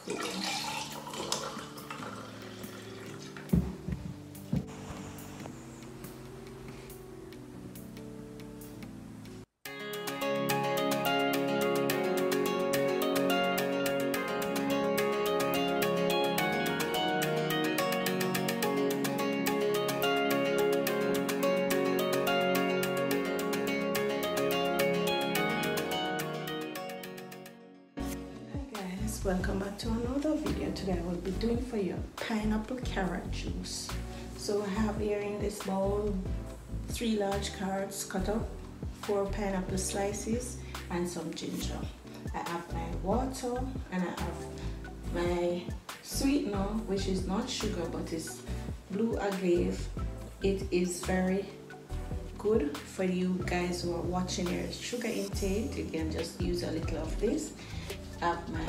cool. Welcome back to another video. Today I will be doing for you pineapple carrot juice. So I have here in this bowl 3 large carrots cut up, 4 pineapple slices, and some ginger. I have my water and I have my sweetener, which is not sugar but is blue agave. It is very good for you guys who are watching your sugar intake. You can just use a little of this. I have my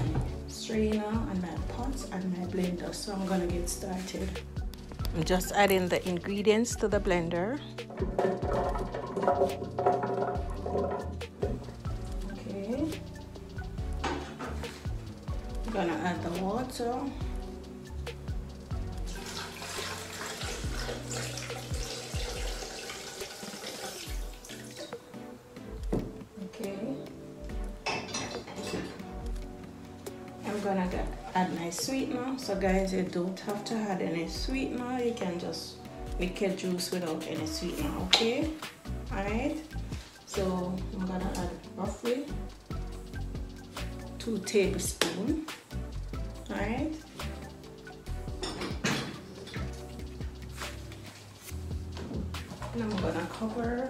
strainer and my pot and my blender, so I'm gonna get started. I'm just adding the ingredients to the blender. Okay, I'm gonna add the water. I'm gonna add my sweetener. So guys, you don't have to add any sweetener. You can just make your juice without any sweetener, okay? Alright, so I'm gonna add roughly 2 tablespoons. Alright, and I'm gonna cover.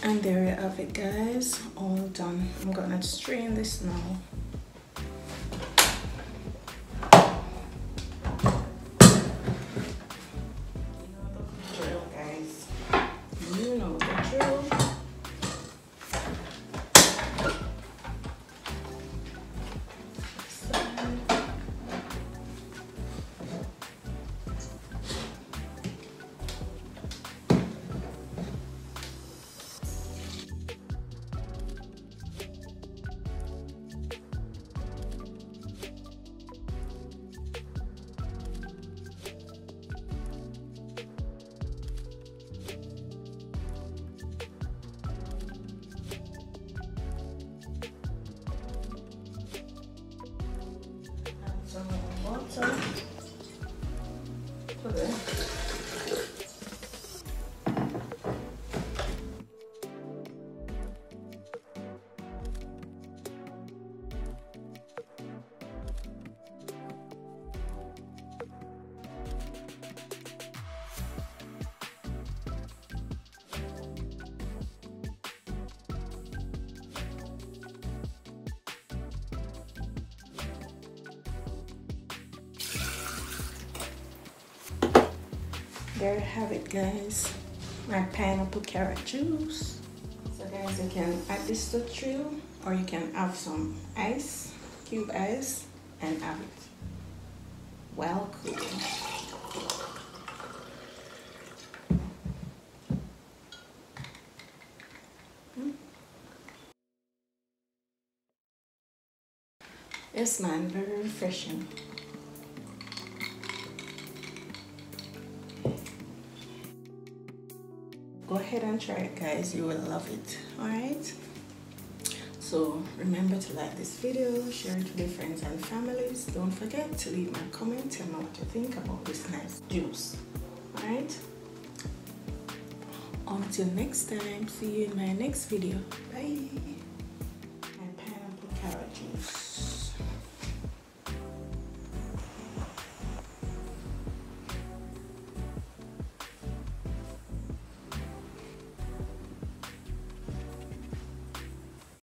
And there you have it, guys, all done. I'm gonna strain this now. You know the drill. Some water. Okay. There you have it, guys, my pineapple carrot juice. So guys, you can add this to chill, or you can have some ice, cube ice, and have it well cool. Yes man, very refreshing. Go ahead and try it, guys, you will love it. All right, so remember to like this video, share it with your friends and families. Don't forget to leave a comment, tell me what you think about this nice juice. All right, until next time, see you in my next video. Bye. My pineapple carrot juice.